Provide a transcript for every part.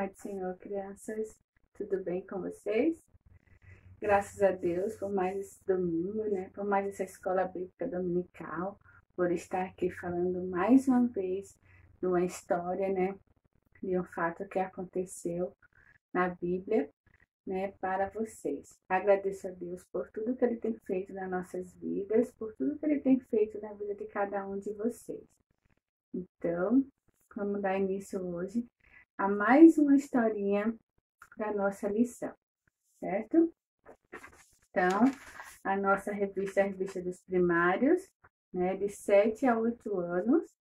Pai do Senhor, crianças, tudo bem com vocês? Graças a Deus por mais esse domingo, né? Por mais essa escola bíblica dominical, por estar aqui falando mais uma vez de uma história, né? De um fato que aconteceu na Bíblia, né? Para vocês. Agradeço a Deus por tudo que Ele tem feito nas nossas vidas, por tudo que Ele tem feito na vida de cada um de vocês. Então, vamos dar início hoje a mais uma historinha da nossa lição, certo? Então, a nossa revista é a revista dos primários, né, de 7 a 8 anos.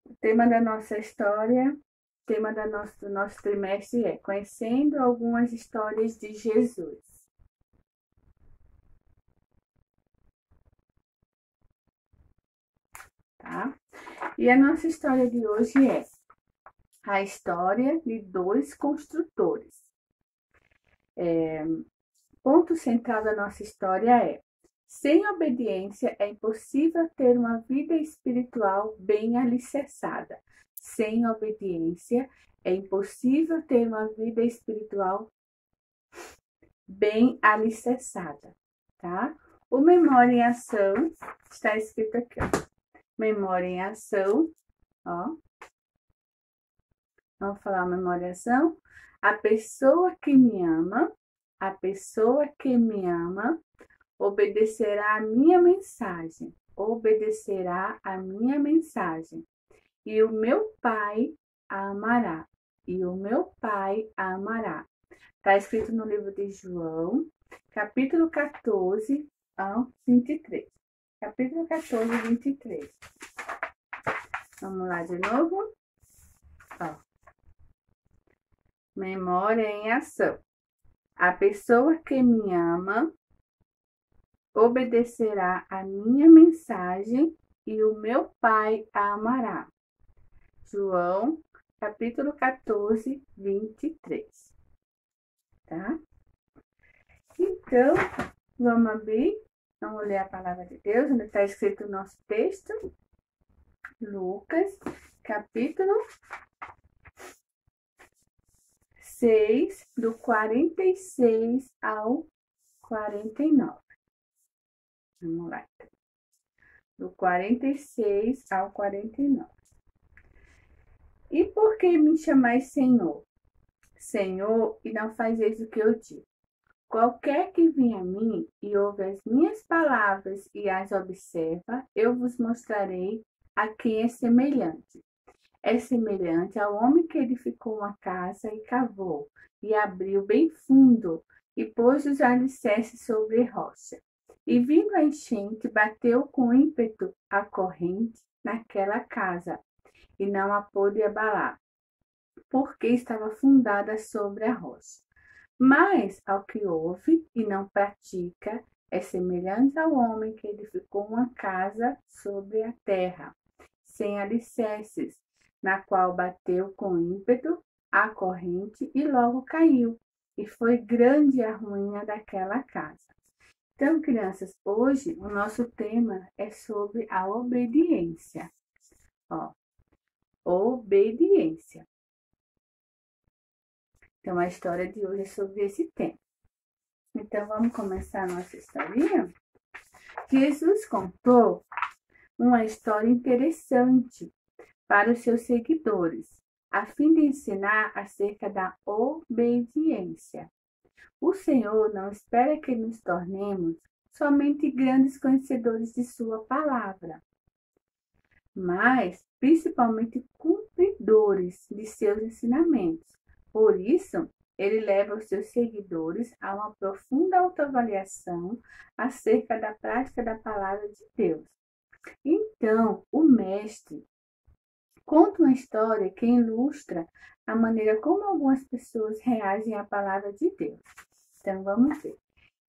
O tema da nossa história, o tema do nosso trimestre é Conhecendo algumas histórias de Jesus. Tá? E a nossa história de hoje é a história de dois construtores. Ponto central da nossa história é: sem obediência é impossível ter uma vida espiritual bem alicerçada. Sem obediência é impossível ter uma vida espiritual bem alicerçada, tá? O Memória em Ação está escrito aqui, ó. Memória em Ação, ó. Vamos falar memória em ação? A pessoa que me ama obedecerá a minha mensagem, obedecerá a minha mensagem. E o meu Pai a amará, e o meu Pai a amará. Está escrito no livro de João, capítulo 14, 23. Capítulo 14, 23. Vamos lá de novo? Ó. Memória em ação. A pessoa que me ama obedecerá a minha mensagem e o meu Pai a amará. João, capítulo 14, 23. Tá? Então, vamos abrir, vamos ler a palavra de Deus, onde está escrito o nosso texto. Lucas, capítulo 6, do 46 ao 49. Vamos lá. Do 46 ao 49. E por que me chamais Senhor? Senhor, e não fazeis o que eu digo. Qualquer que vem a mim e ouve as minhas palavras e as observa, eu vos mostrarei a quem é semelhante. É semelhante ao homem que edificou uma casa e cavou, e abriu bem fundo, e pôs os alicerces sobre rocha. E vindo a enchente, bateu com ímpeto a corrente naquela casa, e não a pôde abalar, porque estava fundada sobre a rocha. Mas ao que ouve e não pratica, é semelhante ao homem que edificou uma casa sobre a terra, sem alicerces, na qual bateu com ímpeto a corrente e logo caiu, e foi grande a ruína daquela casa. Então, crianças, hoje o nosso tema é sobre a obediência. Ó, obediência. Então, a história de hoje é sobre esse tema. Então, vamos começar a nossa historinha? Jesus contou uma história interessante para os seus seguidores, a fim de ensinar acerca da obediência. O Senhor não espera que nos tornemos somente grandes conhecedores de sua palavra, mas principalmente cumpridores de seus ensinamentos. Por isso, ele leva os seus seguidores a uma profunda autoavaliação acerca da prática da palavra de Deus. Então, o mestre conta uma história que ilustra a maneira como algumas pessoas reagem à palavra de Deus. Então, vamos ver.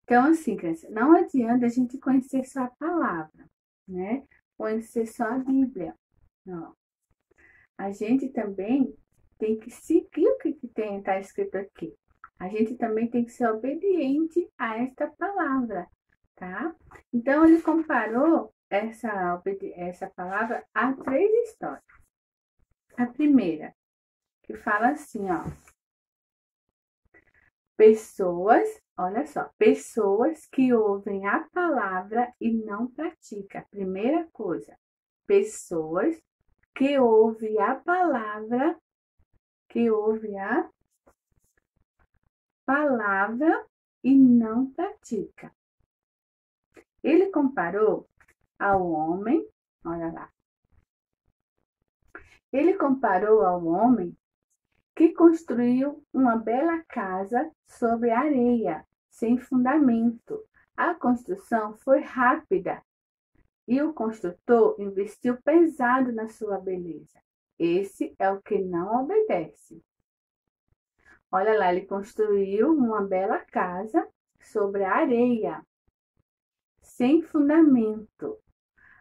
Então, assim, criança, não adianta a gente conhecer só a palavra, né? Conhecer só a Bíblia. Não. A gente também tem que seguir o que está escrito aqui. A gente também tem que ser obediente a esta palavra, tá? Então, ele comparou essa palavra há 3 histórias. A primeira, que fala assim, ó. Olha só, pessoas que ouvem a palavra e não praticam. Primeira coisa, pessoas que ouvem a palavra, e não pratica. Ele comparou ao homem, olha lá. Ele comparou ao homem que construiu uma bela casa sobre areia, sem fundamento. A construção foi rápida e o construtor investiu pesado na sua beleza. Esse é o que não obedece. Olha lá, ele construiu uma bela casa sobre a areia, sem fundamento.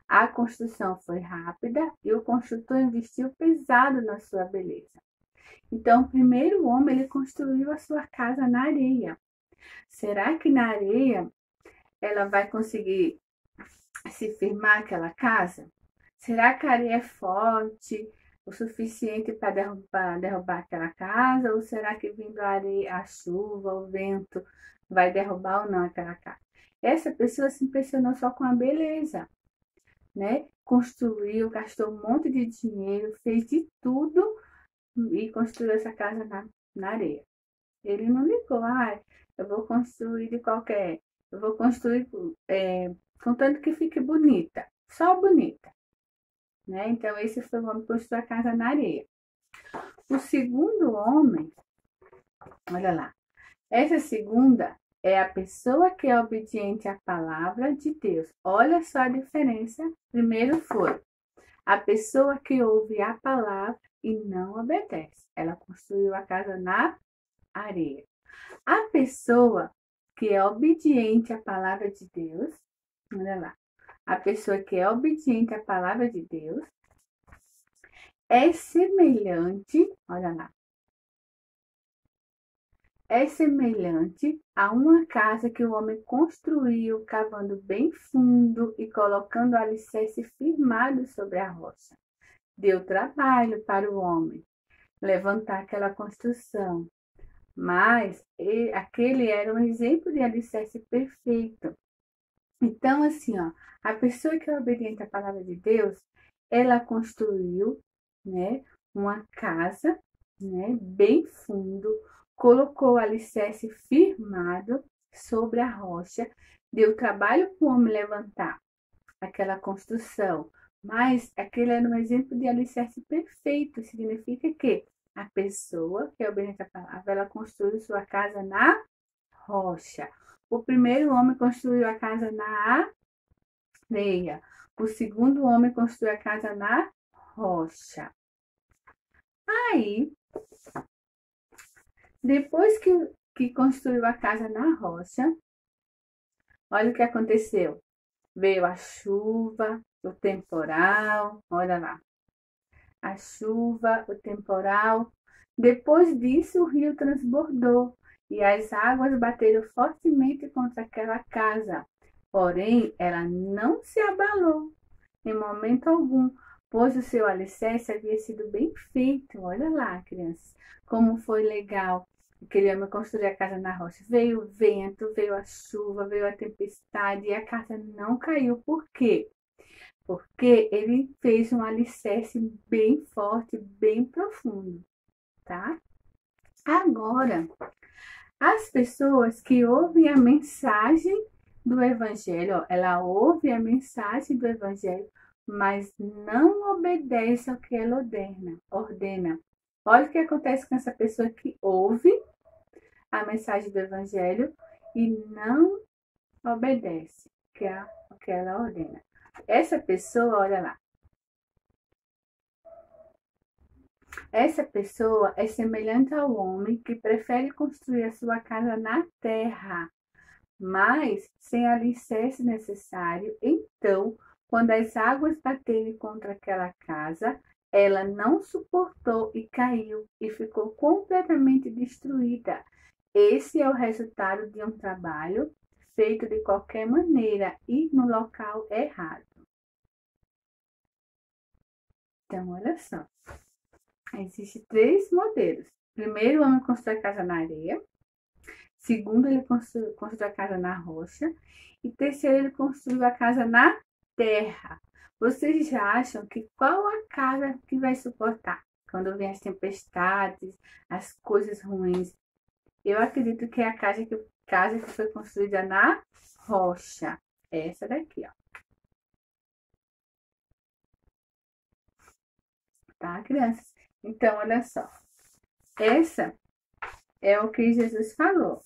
A construção foi rápida e o construtor investiu pesado na sua beleza. Então, primeiro o homem ele construiu a sua casa na areia. Será que na areia ela vai conseguir se firmar aquela casa? Será que a areia é forte o suficiente para derrubar aquela casa? Ou será que vindo a areia, a chuva, o vento vai derrubar ou não aquela casa? Essa pessoa se impressionou só com a beleza, né? Construiu, gastou um monte de dinheiro, fez de tudo e construiu essa casa na areia. Ele não ligou, eu vou construir eu vou construir contanto que fique bonita, só bonita, né? Então esse foi o homem que construiu a casa na areia. O segundo homem, olha lá, essa segunda é a pessoa que é obediente à palavra de Deus. Olha só a diferença. Primeiro foi a pessoa que ouve a palavra e não obedece. Ela construiu a casa na areia. A pessoa que é obediente à palavra de Deus, olha lá, a pessoa que é obediente à palavra de Deus é semelhante, olha lá, é semelhante a uma casa que o homem construiu, cavando bem fundo e colocando o alicerce firmado sobre a rocha. Deu trabalho para o homem levantar aquela construção, mas aquele era um exemplo de alicerce perfeito. Então, assim, ó, a pessoa que é obediente à palavra de Deus, ela construiu, né, uma casa, né, bem fundo, colocou o alicerce firmado sobre a rocha, deu trabalho para o homem levantar aquela construção, mas aquele era um exemplo de alicerce perfeito, significa que a pessoa que é obediente à palavra, ela construiu sua casa na rocha. O primeiro homem construiu a casa na areia. O segundo homem construiu a casa na rocha. Aí, depois que construiu a casa na rocha, olha o que aconteceu. Veio a chuva, o temporal, olha lá. A chuva, o temporal. Depois disso, o rio transbordou e as águas bateram fortemente contra aquela casa. Porém, ela não se abalou em momento algum, pois o seu alicerce havia sido bem feito. Olha lá, crianças, como foi legal. Aquele homem construir a casa na rocha. Veio o vento, veio a chuva, veio a tempestade e a casa não caiu. Por quê? Porque ele fez um alicerce bem forte, bem profundo, tá? Agora, as pessoas que ouvem a mensagem do Evangelho, ó, ela ouve a mensagem do Evangelho, mas não obedece ao que ela ordena. Olha o que acontece com essa pessoa que ouve a mensagem do Evangelho e não obedece o que ela ordena. Essa pessoa, olha lá. Essa pessoa é semelhante ao homem que prefere construir a sua casa na terra, mas sem alicerce necessário. Então, quando as águas baterem contra aquela casa, ela não suportou e caiu e ficou completamente destruída. Esse é o resultado de um trabalho feito de qualquer maneira e no local errado. Então, olha só. Existem 3 modelos. Primeiro, o homem constrói casa na areia. Segundo, ele construiu a casa na rocha. E terceiro, ele construiu a casa na terra. Vocês já acham que qual a casa que vai suportar quando vem as tempestades, as coisas ruins? Eu acredito que é a casa que foi construída na rocha. Essa daqui, ó. Tá, crianças? Então, olha só. Essa é o que Jesus falou.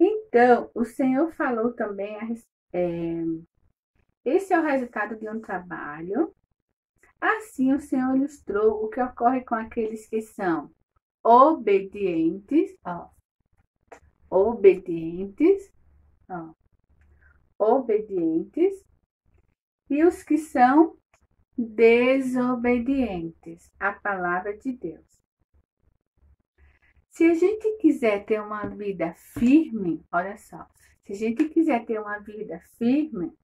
Então, o Senhor falou também, esse é o resultado de um trabalho. Assim, o Senhor ilustrou o que ocorre com aqueles que são obedientes, ó, obedientes, ó, obedientes, e os que são desobedientes à palavra de Deus. Se a gente quiser ter uma vida firme, olha só, se a gente quiser ter uma vida firme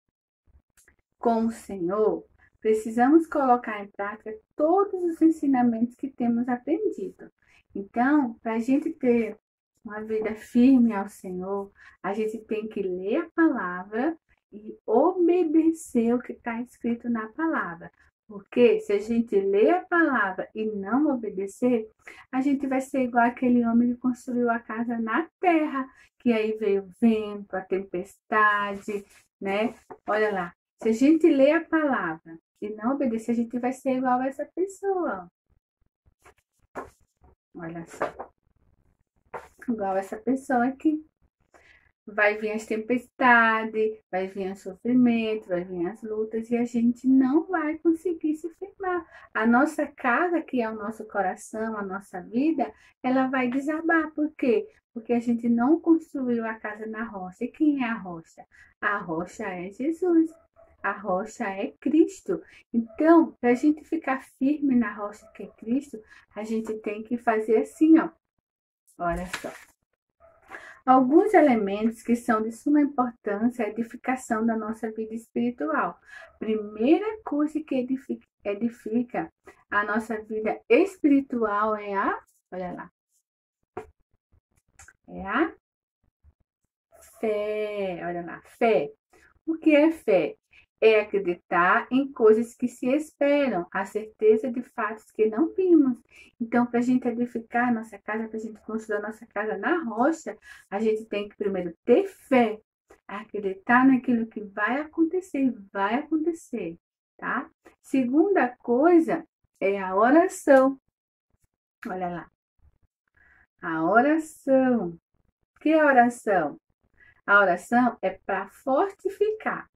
com o Senhor, precisamos colocar em prática todos os ensinamentos que temos aprendido. Então, para a gente ter uma vida firme ao Senhor, a gente tem que ler a palavra e obedecer o que está escrito na palavra. Porque se a gente ler a palavra e não obedecer, a gente vai ser igual aquele homem que construiu a casa na terra, que aí veio o vento, a tempestade, né? Olha lá, se a gente ler a palavra e não obedecer, a gente vai ser igual a essa pessoa. Olha só. Igual essa pessoa aqui. Vai vir as tempestades, vai vir o sofrimento, vai vir as lutas e a gente não vai conseguir se firmar. A nossa casa, que é o nosso coração, a nossa vida, ela vai desabar. Por quê? Porque a gente não construiu a casa na rocha. E quem é a rocha? A rocha é Jesus. A rocha é Cristo. Então, para a gente ficar firme na rocha que é Cristo, a gente tem que fazer assim, ó. Olha só. Alguns elementos que são de suma importância é a edificação da nossa vida espiritual. Primeira coisa que edifica a nossa vida espiritual é olha lá, é a fé. Olha lá, fé. O que é fé? É acreditar em coisas que se esperam, a certeza de fatos que não vimos. Então, para a gente edificar a nossa casa, para a gente construir a nossa casa na rocha, a gente tem que primeiro ter fé, acreditar naquilo que vai acontecer, tá? Segunda coisa é a oração. Olha lá, a oração. O que é a oração? A oração é para fortificar.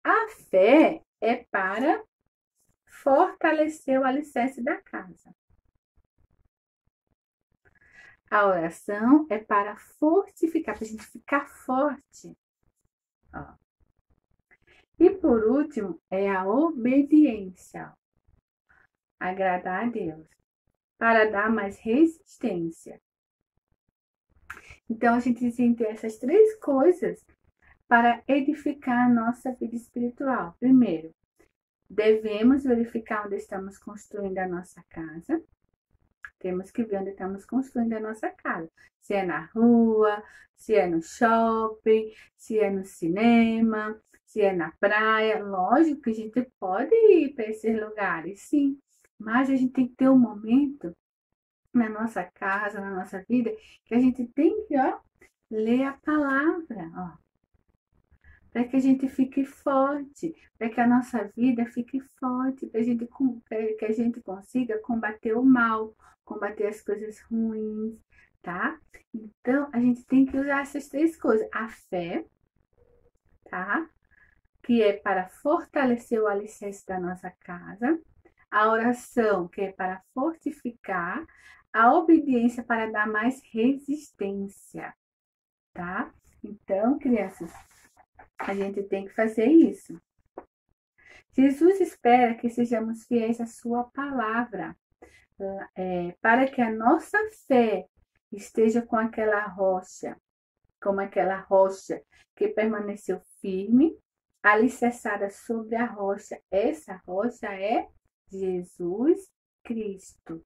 A fé é para fortalecer o alicerce da casa. A oração é para fortificar, para a gente ficar forte. Ó. E por último, é a obediência. Agradar a Deus, para dar mais resistência. Então, a gente tem que ter essas 3 coisas para edificar a nossa vida espiritual. Primeiro, devemos verificar onde estamos construindo a nossa casa. Temos que ver onde estamos construindo a nossa casa. Se é na rua, se é no shopping, se é no cinema, se é na praia. Lógico que a gente pode ir para esses lugares, sim. Mas a gente tem que ter um momento na nossa casa, na nossa vida, que a gente tem que, ó, ler a palavra, ó. Para que a gente fique forte, para que a nossa vida fique forte, para que a gente consiga combater o mal, combater as coisas ruins, tá? Então, a gente tem que usar essas 3 coisas. A fé, tá? Que é para fortalecer o alicerce da nossa casa. A oração, que é para fortificar. A obediência para dar mais resistência, tá? Então, crianças, a gente tem que fazer isso. Jesus espera que sejamos fiéis à sua palavra, para que a nossa fé esteja com aquela rocha, como aquela rocha que permaneceu firme alicerçada sobre a rocha. Essa rocha é Jesus Cristo.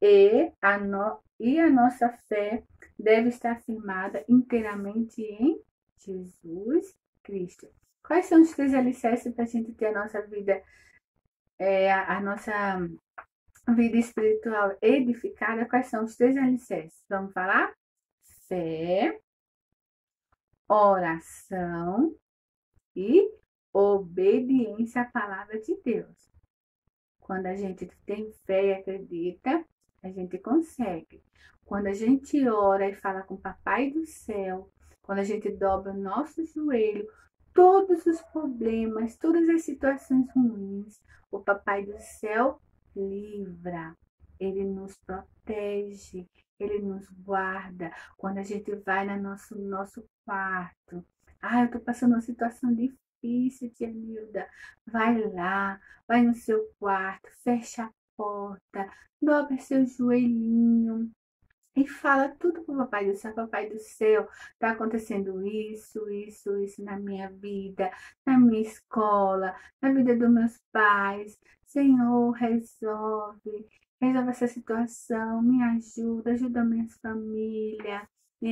E a nossa fé deve estar firmada inteiramente em Jesus Cristo. Quais são os 3 alicerces para a gente ter a nossa vida, a nossa vida espiritual edificada? Quais são os 3 alicerces? Vamos falar? Fé, oração e obediência à palavra de Deus. Quando a gente tem fé e acredita, a gente consegue. Quando a gente ora e fala com o Papai do Céu, quando a gente dobra o nosso joelho, todos os problemas, todas as situações ruins, o Papai do Céu livra. Ele nos protege, ele nos guarda. Quando a gente vai no nosso quarto, eu tô passando uma situação difícil, tia Nilda. Vai lá, vai no seu quarto, fecha a porta, dobra seu joelhinho e fala tudo pro Papai do Céu. Papai do Céu, tá acontecendo isso na minha vida, na minha escola, na vida dos meus pais. Senhor, resolve essa situação, me ajuda, ajuda a minha família,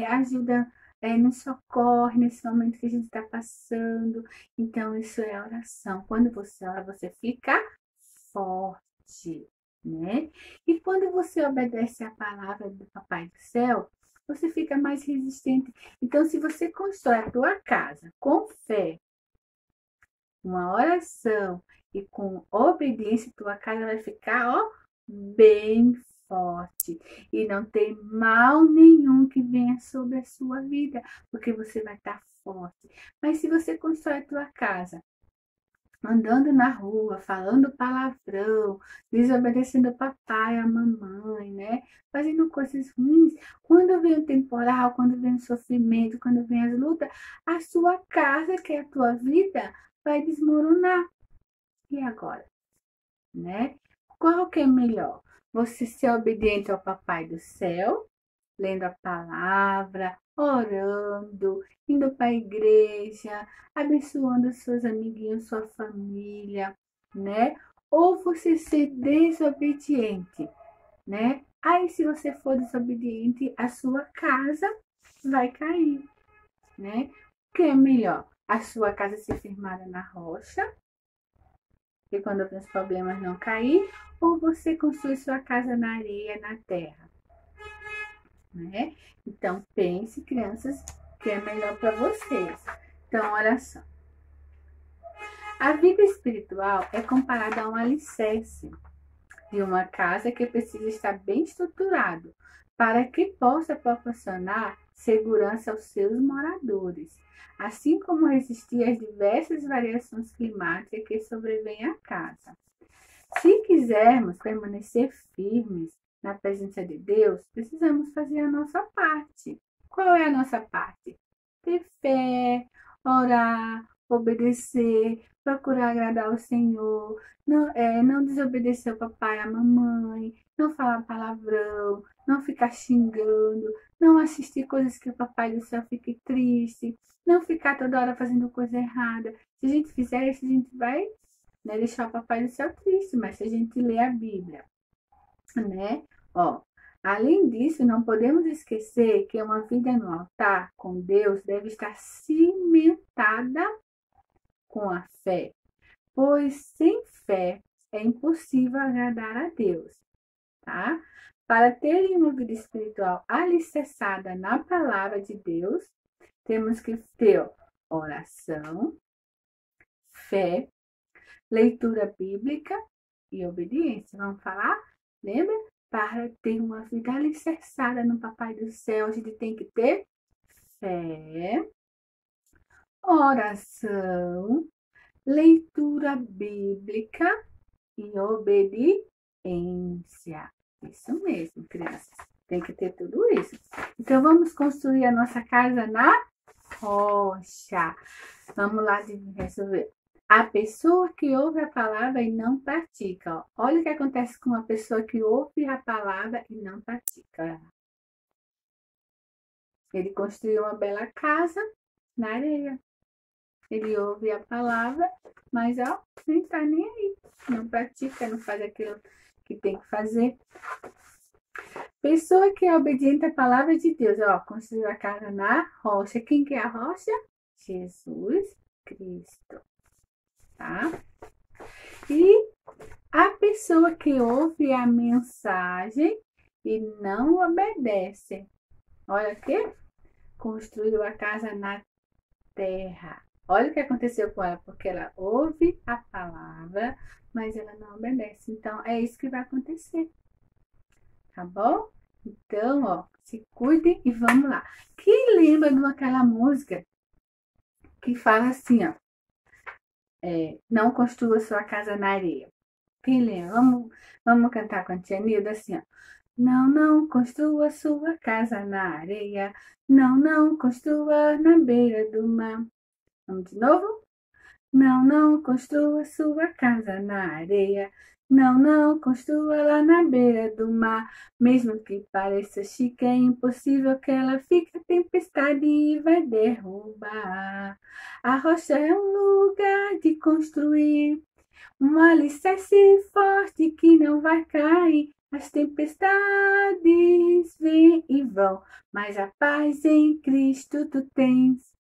ajuda, nos socorre nesse momento que a gente está passando. Então, isso é oração. Quando você ora, você fica forte, né? E quando você obedece à palavra do Papai do Céu, você fica mais resistente. Então, se você constrói a tua casa com fé, uma oração e com obediência, tua casa vai ficar, bem forte. E não tem mal nenhum que venha sobre a sua vida, porque você vai estar forte. Mas se você constrói a tua casa andando na rua, falando palavrão, desobedecendo o papai, a mamãe, né? Fazendo coisas ruins. Quando vem o temporal, quando vem o sofrimento, quando vem as lutas, a sua casa, que é a tua vida, vai desmoronar. E agora, né? Qual que é melhor? Você ser obediente ao Papai do Céu, lendo a palavra, orando, indo para a igreja, abençoando seus amiguinhos, sua família, né? Ou você ser desobediente, né? Aí, se você for desobediente, a sua casa vai cair, né? O que é melhor? A sua casa ser firmada na rocha, e quando os problemas não cair, ou você construir sua casa na areia, na terra, né? Então, pense, crianças, que é melhor para vocês. Então, oração. A vida espiritual é comparada a um alicerce de uma casa que precisa estar bem estruturado para que possa proporcionar segurança aos seus moradores, assim como resistir às diversas variações climáticas que sobrevêm à casa. Se quisermos permanecer firmes na presença de Deus, precisamos fazer a nossa parte. Qual é a nossa parte? Ter fé, orar, obedecer, procurar agradar o Senhor, não desobedecer o papai e a mamãe, não falar palavrão, não ficar xingando, não assistir coisas que o Papai do Céu fique triste, não ficar toda hora fazendo coisa errada. Se a gente fizer isso, a gente vai, né, deixar o Papai do Céu triste, mas se a gente ler a Bíblia, né? Além disso, não podemos esquecer que uma vida no altar com Deus deve estar cimentada com a fé, pois sem fé é impossível agradar a Deus, tá? Para ter uma vida espiritual alicerçada na palavra de Deus, temos que ter oração, fé, leitura bíblica e obediência. Vamos falar? Lembra? Para ter uma vida alicerçada no Papai do Céu, a gente tem que ter fé, oração, leitura bíblica e obediência. Isso mesmo, crianças. Tem que ter tudo isso. Então, vamos construir a nossa casa na rocha. Vamos lá resolver. A pessoa que ouve a palavra e não pratica. Olha o que acontece com uma pessoa que ouve a palavra e não pratica. Ele construiu uma bela casa na areia. Ele ouve a palavra, mas, ó, nem tá nem aí. Não pratica, não faz aquilo que tem que fazer. Pessoa que é obediente à palavra de Deus, ó, construiu a casa na rocha. Quem que é a rocha? Jesus Cristo, tá? E a pessoa que ouve a mensagem e não obedece, olha aqui, construiu a casa na terra. Olha o que aconteceu com ela, porque ela ouve a palavra, mas ela não obedece. Então, é isso que vai acontecer, tá bom? Então, ó, se cuidem e vamos lá. Quem lembra daquela música que fala assim, ó, não construa sua casa na areia? Quem lembra? Vamos cantar com a tia Nilda assim, ó. Não, não construa sua casa na areia. Não, não construa na beira do mar. Vamos de novo? Não, não construa sua casa na areia. Não, não construa lá na beira do mar. Mesmo que pareça chique, é impossível que ela fique. A tempestade vai derrubar. A rocha é um lugar de construir. Um alicerce forte que não vai cair. As tempestades vêm e vão, mas a paz em Cristo tu tens.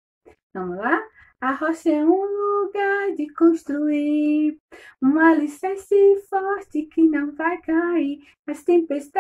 Vamos lá? A rocha é um lugar de construir, um alicerce forte que não vai cair. As tempestades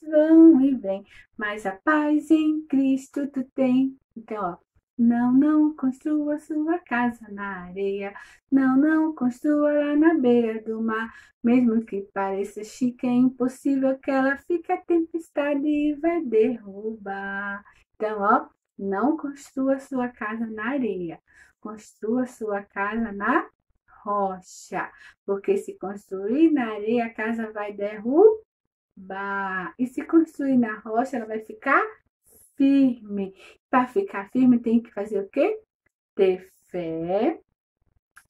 vão e vêm, mas a paz em Cristo tu tem. Então, ó, não construa sua casa na areia. Não, não construa lá na beira do mar. Mesmo que pareça chique, é impossível que ela fique. A tempestade vai derrubar. Então, ó, não construa sua casa na areia, construa sua casa na rocha, porque se construir na areia, a casa vai derrubar. E se construir na rocha, ela vai ficar firme. Para ficar firme, tem que fazer o quê? Ter fé,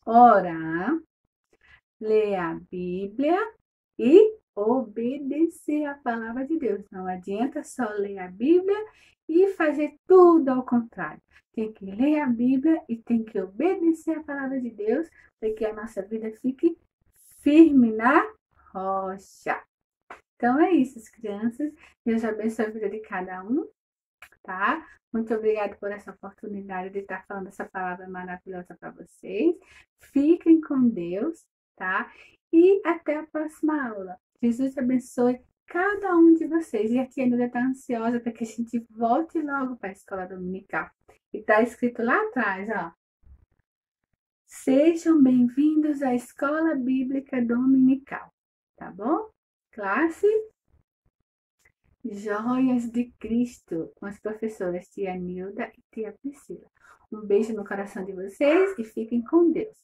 orar, ler a Bíblia e obedecer a palavra de Deus. Não adianta só ler a Bíblia e fazer tudo ao contrário. Tem que ler a Bíblia e tem que obedecer a palavra de Deus para que a nossa vida fique firme na rocha. Então é isso, crianças. Deus abençoe a vida de cada um, tá? Muito obrigada por essa oportunidade de estar falando essa palavra maravilhosa para vocês. Fiquem com Deus, tá? E até a próxima aula. Jesus abençoe cada um de vocês. E a tia Nilda está ansiosa para que a gente volte logo para a escola dominical. E está escrito lá atrás, ó. Sejam bem-vindos à Escola Bíblica Dominical, tá bom? Classe Joias de Cristo, com as professoras tia Nilda e tia Priscila. Um beijo no coração de vocês e fiquem com Deus.